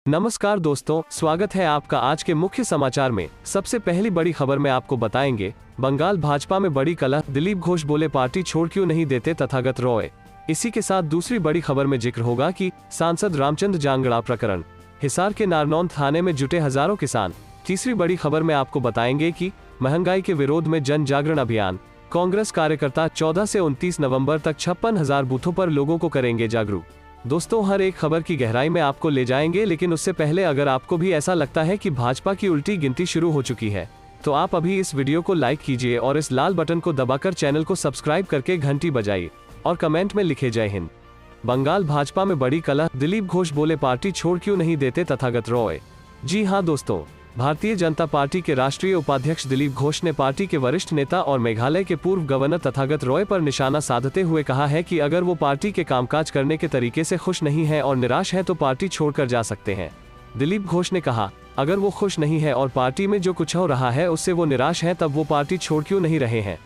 नमस्कार दोस्तों, स्वागत है आपका आज के मुख्य समाचार में। सबसे पहली बड़ी खबर में आपको बताएंगे, बंगाल भाजपा में बड़ी कलह, दिलीप घोष बोले पार्टी छोड़ क्यों नहीं देते तथागत रॉय। इसी के साथ दूसरी बड़ी खबर में जिक्र होगा कि सांसद रामचंद्र जांगड़ा प्रकरण, हिसार के नारनौंद थाने में जुटे हजारों किसान। तीसरी बड़ी खबर में आपको बताएंगे कि महंगाई के विरोध में जन जागरण अभियान, कांग्रेस कार्यकर्ता 14 से 29 नवंबर तक 56,000 बूथों पर लोगों को करेंगे जागरूक। दोस्तों, हर एक खबर की गहराई में आपको ले जाएंगे, लेकिन उससे पहले अगर आपको भी ऐसा लगता है कि भाजपा की उल्टी गिनती शुरू हो चुकी है, तो आप अभी इस वीडियो को लाइक कीजिए और इस लाल बटन को दबाकर चैनल को सब्सक्राइब करके घंटी बजाइए और कमेंट में लिखे जय हिंद। बंगाल भाजपा में बड़ी कलह, दिलीप घोष बोले पार्टी छोड़ क्यों नहीं देते तथागत रॉय। जी हां दोस्तों, भारतीय जनता पार्टी के राष्ट्रीय उपाध्यक्ष दिलीप घोष ने पार्टी के वरिष्ठ नेता और मेघालय के पूर्व गवर्नर तथागत रॉय पर निशाना साधते हुए कहा है कि अगर वो पार्टी के कामकाज करने के तरीके से खुश नहीं है और निराश है तो पार्टी छोड़कर जा सकते हैं। दिलीप घोष ने कहा, अगर वो खुश नहीं है और पार्टी में जो कुछ हो रहा है उससे वो निराश है, तब वो पार्टी छोड़ क्यों नहीं रहे हैं।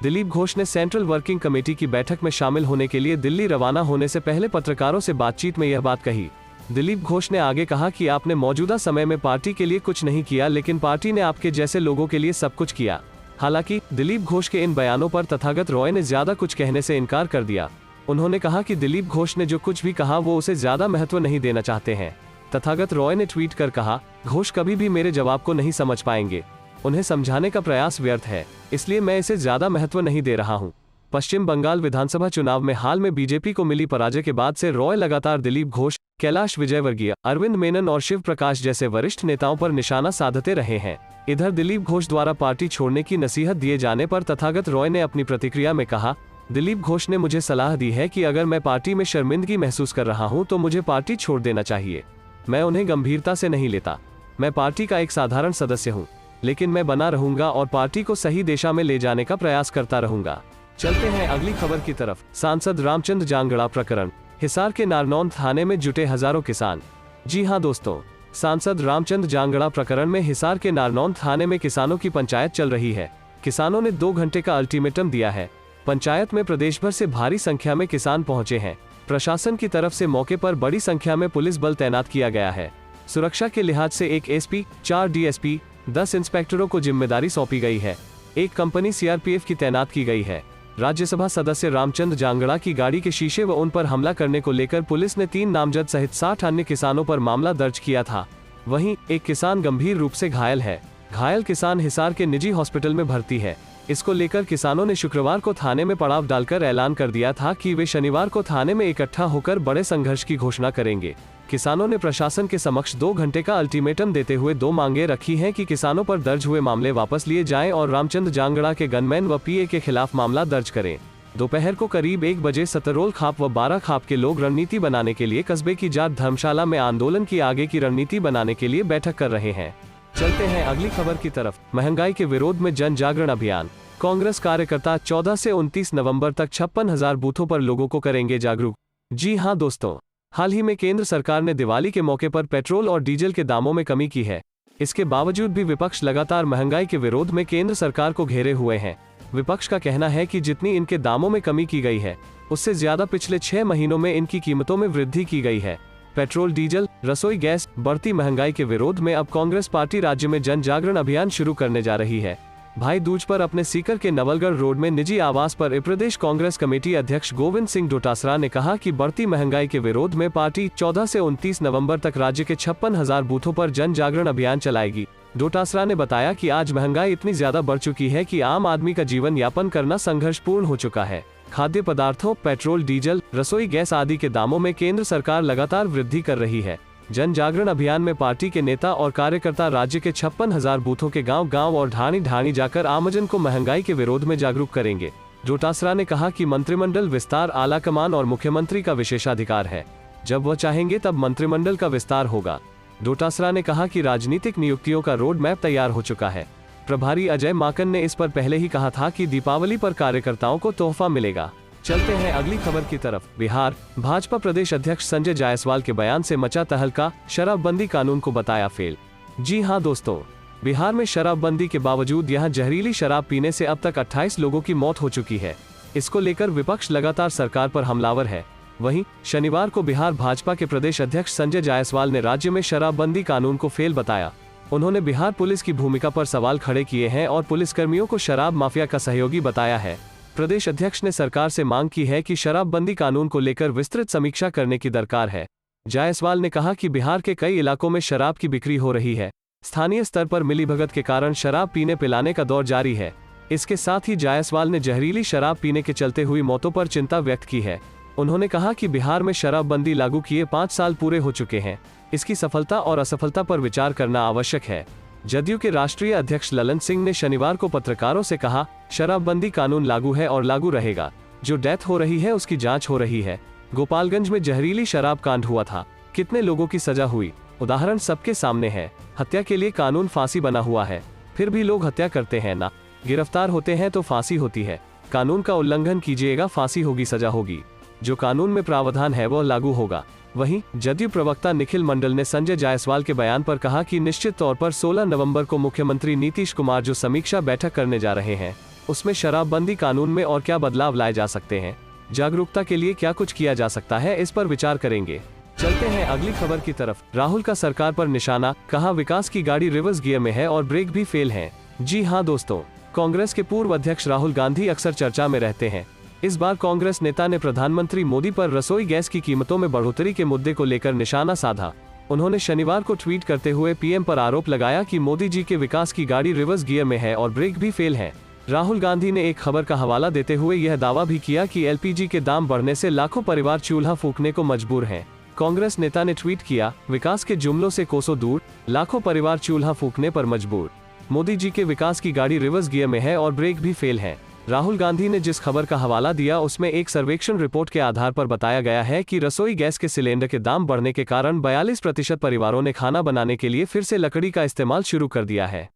दिलीप घोष ने सेंट्रल वर्किंग कमेटी की बैठक में शामिल होने के लिए दिल्ली रवाना होने से पहले पत्रकारों से बातचीत में यह बात कही। दिलीप घोष ने आगे कहा कि आपने मौजूदा समय में पार्टी के लिए कुछ नहीं किया, लेकिन पार्टी ने आपके जैसे लोगों के लिए सब कुछ किया। हालांकि दिलीप घोष के इन बयानों पर तथागत रॉय ने ज्यादा कुछ कहने से इनकार कर दिया। उन्होंने कहा कि दिलीप घोष ने जो कुछ भी कहा वो उसे ज्यादा महत्व नहीं देना चाहते हैं। तथागत रॉय ने ट्वीट कर कहा, घोष कभी भी मेरे जवाब को नहीं समझ पाएंगे, उन्हें समझाने का प्रयास व्यर्थ है, इसलिए मैं इसे ज्यादा महत्व नहीं दे रहा हूँ। पश्चिम बंगाल विधानसभा चुनाव में हाल में बीजेपी को मिली पराजय के बाद से रॉय लगातार दिलीप घोष, कैलाश विजयवर्गीय, अरविंद मेनन और शिव प्रकाश जैसे वरिष्ठ नेताओं पर निशाना साधते रहे हैं। इधर दिलीप घोष द्वारा पार्टी छोड़ने की नसीहत दिए जाने पर तथागत रॉय ने अपनी प्रतिक्रिया में कहा, दिलीप घोष ने मुझे सलाह दी है कि अगर मैं पार्टी में शर्मिंदगी महसूस कर रहा हूं तो मुझे पार्टी छोड़ देना चाहिए। मैं उन्हें गंभीरता से नहीं लेता। मैं पार्टी का एक साधारण सदस्य हूँ, लेकिन मैं बना रहूंगा और पार्टी को सही दिशा में ले जाने का प्रयास करता रहूंगा। चलते हैं अगली खबर की तरफ। सांसद रामचंद्र जांगड़ा प्रकरण, हिसार के नारनौंद थाने में जुटे हजारों किसान। जी हां दोस्तों, सांसद रामचंद्र जांगड़ा प्रकरण में हिसार के नारनौंद थाने में किसानों की पंचायत चल रही है। किसानों ने 2 घंटे का अल्टीमेटम दिया है। पंचायत में प्रदेश भर से भारी संख्या में किसान पहुंचे हैं। प्रशासन की तरफ से मौके पर बड़ी संख्या में पुलिस बल तैनात किया गया है। सुरक्षा के लिहाज से 1 एसपी, 4 डीएसपी, 10 इंस्पेक्टरों को जिम्मेदारी सौंपी गई है। एक कंपनी सीआरपीएफ की तैनात की गई है। राज्यसभा सदस्य रामचंद्र जांगड़ा की गाड़ी के शीशे व उन पर हमला करने को लेकर पुलिस ने 3 नामजद सहित 60 अन्य किसानों पर मामला दर्ज किया था। वहीं एक किसान गंभीर रूप से घायल है। घायल किसान हिसार के निजी हॉस्पिटल में भर्ती है। इसको लेकर किसानों ने शुक्रवार को थाने में पड़ाव डालकर ऐलान कर दिया था कि वे शनिवार को थाने में इकट्ठा होकर बड़े संघर्ष की घोषणा करेंगे। किसानों ने प्रशासन के समक्ष 2 घंटे का अल्टीमेटम देते हुए 2 मांगे रखी हैं कि किसानों पर दर्ज हुए मामले वापस लिए जाएं और रामचंद्र जांगड़ा के गनमैन व पीए के खिलाफ मामला दर्ज करें। दोपहर को करीब 1 बजे सतरोल खाप व 12 खाप के लोग रणनीति बनाने के लिए कस्बे की जाट धर्मशाला में आंदोलन की आगे की रणनीति बनाने के लिए बैठक कर रहे हैं। चलते हैं अगली खबर की तरफ। महंगाई के विरोध में जन जागरण अभियान, कांग्रेस कार्यकर्ता 14 से 29 नवंबर तक 56,000 बूथों पर लोगों को करेंगे जागरूक। जी हां दोस्तों, हाल ही में केंद्र सरकार ने दिवाली के मौके पर पेट्रोल और डीजल के दामों में कमी की है। इसके बावजूद भी विपक्ष लगातार महंगाई के विरोध में केंद्र सरकार को घेरे हुए हैं। विपक्ष का कहना है कि जितनी इनके दामों में कमी की गई है, उससे ज्यादा पिछले 6 महीनों में इनकी कीमतों में वृद्धि की गई है। पेट्रोल, डीजल, रसोई गैस, बढ़ती महंगाई के विरोध में अब कांग्रेस पार्टी राज्य में जन जागरण अभियान शुरू करने जा रही है। भाई दूज पर अपने सीकर के नवलगढ़ रोड में निजी आवास पर प्रदेश कांग्रेस कमेटी अध्यक्ष गोविंद सिंह डोटासरा ने कहा कि बढ़ती महंगाई के विरोध में पार्टी 14 से 29 नवंबर तक राज्य के 56,000 बूथों पर जन जागरण अभियान चलाएगी। डोटासरा ने बताया कि आज महंगाई इतनी ज्यादा बढ़ चुकी है कि आम आदमी का जीवन यापन करना संघर्षपूर्ण हो चुका है। खाद्य पदार्थों, पेट्रोल, डीजल, रसोई गैस आदि के दामों में केंद्र सरकार लगातार वृद्धि कर रही है। जन जागरण अभियान में पार्टी के नेता और कार्यकर्ता राज्य के 56,000 बूथों के गांव-गांव और ढाणी-ढाणी जाकर आमजन को महंगाई के विरोध में जागरूक करेंगे। डोटासरा ने कहा कि मंत्रिमंडल विस्तार आलाकमान और मुख्यमंत्री का विशेषाधिकार है। जब वह चाहेंगे तब मंत्रिमंडल का विस्तार होगा। डोटासरा ने कहा कि राजनीतिक नियुक्तियों का रोड मैप तैयार हो चुका है। प्रभारी अजय माकन ने इस पर पहले ही कहा था कि दीपावली पर कार्यकर्ताओं को तोहफा मिलेगा। चलते हैं अगली खबर की तरफ। बिहार भाजपा प्रदेश अध्यक्ष संजय जायसवाल के बयान से मचा तहलका, शराबबंदी कानून को बताया फेल। जी हां दोस्तों, बिहार में शराबबंदी के बावजूद यहां जहरीली शराब पीने से अब तक 28 लोगों की मौत हो चुकी है। इसको लेकर विपक्ष लगातार सरकार पर हमलावर है। वहीं शनिवार को बिहार भाजपा के प्रदेश अध्यक्ष संजय जायसवाल ने राज्य में शराबबंदी कानून को फेल बताया। उन्होंने बिहार पुलिस की भूमिका पर सवाल खड़े किए हैं और पुलिसकर्मियों को शराब माफिया का सहयोगी बताया है। प्रदेश अध्यक्ष ने सरकार से मांग की है कि शराबबंदी कानून को लेकर विस्तृत समीक्षा करने की दरकार है। जायसवाल ने कहा कि बिहार के कई इलाकों में शराब की बिक्री हो रही है। स्थानीय स्तर पर मिलीभगत के कारण शराब पीने पिलाने का दौर जारी है। इसके साथ ही जायसवाल ने जहरीली शराब पीने के चलते हुई मौतों पर चिंता व्यक्त की है। उन्होंने कहा कि बिहार में शराबबंदी लागू किए 5 साल पूरे हो चुके हैं। इसकी सफलता और असफलता पर विचार करना आवश्यक है। जदयू के राष्ट्रीय अध्यक्ष ललन सिंह ने शनिवार को पत्रकारों से कहा, शराबबंदी कानून लागू है और लागू रहेगा। जो डेथ हो रही है उसकी जांच हो रही है। गोपालगंज में जहरीली शराब कांड हुआ था। कितने लोगों की सजा हुई, उदाहरण सबके सामने है। हत्या के लिए कानून फांसी बना हुआ है, फिर भी लोग हत्या करते हैं ना। गिरफ्तार होते हैं तो फांसी होती है। कानून का उल्लंघन कीजिएगा, फांसी होगी, सजा होगी। जो कानून में प्रावधान है वह लागू होगा। वहीं जदयू प्रवक्ता निखिल मंडल ने संजय जायसवाल के बयान पर कहा कि निश्चित तौर पर 16 नवंबर को मुख्यमंत्री नीतीश कुमार जो समीक्षा बैठक करने जा रहे हैं, उसमें शराबबंदी कानून में और क्या बदलाव लाए जा सकते हैं, जागरूकता के लिए क्या कुछ किया जा सकता है, इस पर विचार करेंगे। चलते हैं अगली खबर की तरफ। राहुल का सरकार पर निशाना, कहा विकास की गाड़ी रिवर्स गियर में है और ब्रेक भी फेल है। जी हां दोस्तों, कांग्रेस के पूर्व अध्यक्ष राहुल गांधी अक्सर चर्चा में रहते हैं। इस बार कांग्रेस नेता ने प्रधानमंत्री मोदी पर रसोई गैस की कीमतों में बढ़ोतरी के मुद्दे को लेकर निशाना साधा। उन्होंने शनिवार को ट्वीट करते हुए पीएम पर आरोप लगाया कि मोदी जी के विकास की गाड़ी रिवर्स गियर में है और ब्रेक भी फेल है। राहुल गांधी ने एक खबर का हवाला देते हुए यह दावा भी किया कि एलपीजी के दाम बढ़ने से लाखों परिवार चूल्हा फूंकने को मजबूर हैं। कांग्रेस नेता ने ट्वीट किया, विकास के जुमलों से कोसों दूर, लाखों परिवार चूल्हा फूंकने पर मजबूर। मोदी जी के विकास की गाड़ी रिवर्स गियर में है और ब्रेक भी फेल है। राहुल गांधी ने जिस खबर का हवाला दिया उसमें एक सर्वेक्षण रिपोर्ट के आधार पर बताया गया है कि रसोई गैस के सिलेंडर के दाम बढ़ने के कारण 42% परिवारों ने खाना बनाने के लिए फिर से लकड़ी का इस्तेमाल शुरू कर दिया है।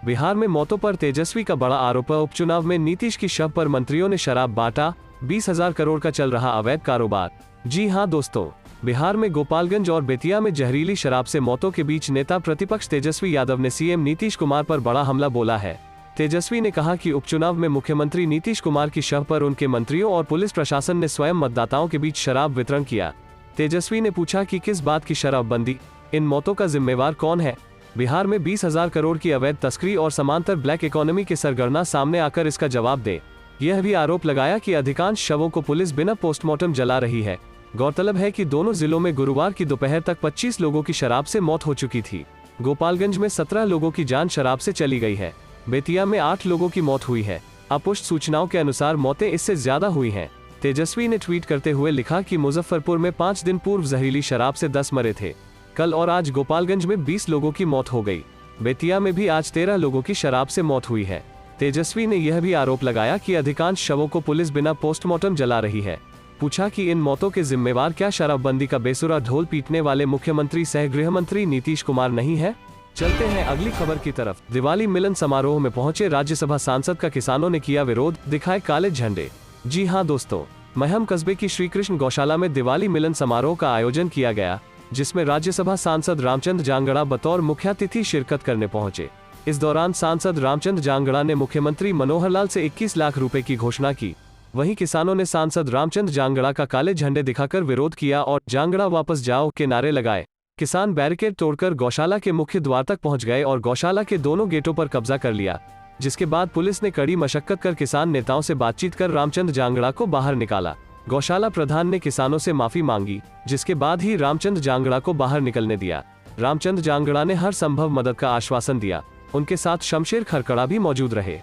बिहार में मौतों पर तेजस्वी का बड़ा आरोप। उपचुनाव में नीतीश की शव पर मंत्रियों ने शराब बांटा, 20,000 करोड़ का चल रहा अवैध कारोबार। जी हां दोस्तों, बिहार में गोपालगंज और बेतिया में जहरीली शराब से मौतों के बीच नेता प्रतिपक्ष तेजस्वी यादव ने सीएम नीतीश कुमार पर बड़ा हमला बोला है। तेजस्वी ने कहा कि उपचुनाव में मुख्यमंत्री नीतीश कुमार की शव पर उनके मंत्रियों और पुलिस प्रशासन ने स्वयं मतदाताओं के बीच शराब वितरण किया। तेजस्वी ने पूछा कि किस बात की शराबबंदी, इन मौतों का जिम्मेवार कौन है। बिहार में 20,000 करोड़ की अवैध तस्करी और समांतर ब्लैक इकोनॉमी के सरगना सामने आकर इसका जवाब दे। यह भी आरोप लगाया कि अधिकांश शवों को पुलिस बिना पोस्टमार्टम जला रही है। गौरतलब है कि दोनों जिलों में गुरुवार की दोपहर तक 25 लोगों की शराब से मौत हो चुकी थी। गोपालगंज में 17 लोगों की जान शराब से चली गई है। बेतिया में 8 लोगों की मौत हुई है। अपुष्ट सूचनाओं के अनुसार मौतें इससे ज्यादा हुई हैं। तेजस्वी ने ट्वीट करते हुए लिखा कि मुजफ्फरपुर में 5 दिन पूर्व जहरीली शराब से 10 मरे थे। कल और आज गोपालगंज में 20 लोगों की मौत हो गई। बेतिया में भी आज 13 लोगों की शराब से मौत हुई है। तेजस्वी ने यह भी आरोप लगाया कि अधिकांश शवों को पुलिस बिना पोस्टमार्टम जला रही है। पूछा कि इन मौतों के जिम्मेवार क्या शराबबंदी का बेसुरा ढोल पीटने वाले मुख्यमंत्री सह गृह मंत्री नीतीश कुमार नहीं है। चलते हैं अगली खबर की तरफ। दिवाली मिलन समारोह में पहुंचे राज्यसभा सांसद का किसानों ने किया विरोध, दिखाए काले झंडे। जी हां दोस्तों, महम कस्बे की श्रीकृष्ण गौशाला में दिवाली मिलन समारोह का आयोजन किया गया, जिसमें राज्यसभा सांसद रामचंद्र जांगड़ा बतौर मुख्यातिथि शिरकत करने पहुंचे। इस दौरान सांसद रामचंद्र जांगड़ा ने मुख्यमंत्री मनोहर लाल से 21 लाख रुपए की घोषणा की। वहीं किसानों ने सांसद रामचंद्र जांगड़ा का काले झंडे दिखाकर विरोध किया और जांगड़ा वापस जाओ के नारे लगाए। किसान बैरिकेड तोड़कर गौशाला के मुख्य द्वार तक पहुंच गए और गौशाला के दोनों गेटों पर कब्जा कर लिया, जिसके बाद पुलिस ने कड़ी मशक्कत कर किसान नेताओं से बातचीत कर रामचंद्र जांगड़ा को बाहर निकाला। गौशाला प्रधान ने किसानों से माफी मांगी, जिसके बाद ही रामचंद्र जांगड़ा को बाहर निकलने दिया। रामचंद्र जांगड़ा ने हर संभव मदद का आश्वासन दिया। उनके साथ शमशेर खरकड़ा भी मौजूद रहे।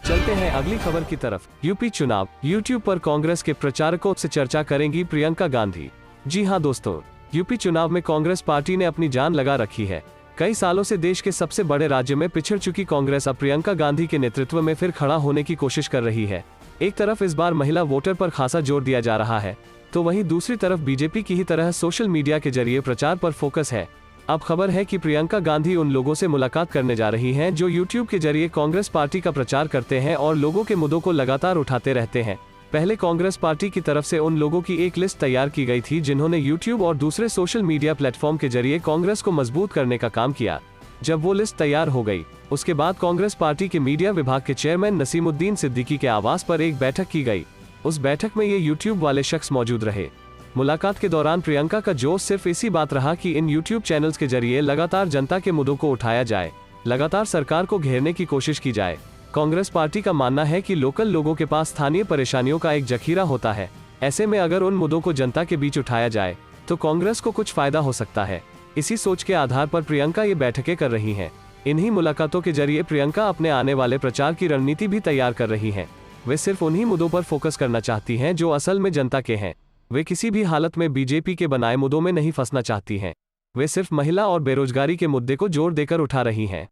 चलते हैं अगली खबर की तरफ। यूपी चुनाव, यूट्यूब पर कांग्रेस के प्रचारकों से चर्चा करेंगी प्रियंका गांधी। जी हां दोस्तों, यूपी चुनाव में कांग्रेस पार्टी ने अपनी जान लगा रखी है। कई सालों से देश के सबसे बड़े राज्य में पिछड़ चुकी कांग्रेस अब प्रियंका गांधी के नेतृत्व में फिर खड़ा होने की कोशिश कर रही है। एक तरफ इस बार महिला वोटर पर खासा जोर दिया जा रहा है, तो वहीं दूसरी तरफ बीजेपी की ही तरह सोशल मीडिया के जरिए प्रचार पर फोकस है। अब खबर है कि प्रियंका गांधी उन लोगों से मुलाकात करने जा रही हैं जो यूट्यूब के जरिए कांग्रेस पार्टी का प्रचार करते हैं और लोगों के मुद्दों को लगातार उठाते रहते हैं। पहले कांग्रेस पार्टी की तरफ से उन लोगों की एक लिस्ट तैयार की गई थी जिन्होंने यूट्यूब और दूसरे सोशल मीडिया प्लेटफॉर्म के जरिए कांग्रेस को मजबूत करने का काम किया। जब वो लिस्ट तैयार हो गई, उसके बाद कांग्रेस पार्टी के मीडिया विभाग के चेयरमैन नसीमुद्दीन सिद्दीकी के आवास पर एक बैठक की गई। उस बैठक में ये यूट्यूब वाले शख्स मौजूद रहे। मुलाकात के दौरान प्रियंका का जोश सिर्फ इसी बात रहा कि इन यूट्यूब चैनल्स के जरिए लगातार जनता के मुद्दों को उठाया जाए, लगातार सरकार को घेरने की कोशिश की जाए। कांग्रेस पार्टी का मानना है कि लोकल लोगों के पास स्थानीय परेशानियों का एक जखीरा होता है। ऐसे में अगर उन मुद्दों को जनता के बीच उठाया जाए तो कांग्रेस को कुछ फायदा हो सकता है। इसी सोच के आधार पर प्रियंका ये बैठकें कर रही हैं। इन्हीं मुलाकातों के जरिए प्रियंका अपने आने वाले प्रचार की रणनीति भी तैयार कर रही हैं। वे सिर्फ उन्हीं मुद्दों पर फोकस करना चाहती हैं जो असल में जनता के हैं। वे किसी भी हालत में बीजेपी के बनाए मुद्दों में नहीं फंसना चाहती हैं। वे सिर्फ महिला और बेरोजगारी के मुद्दे को जोर देकर उठा रही हैं।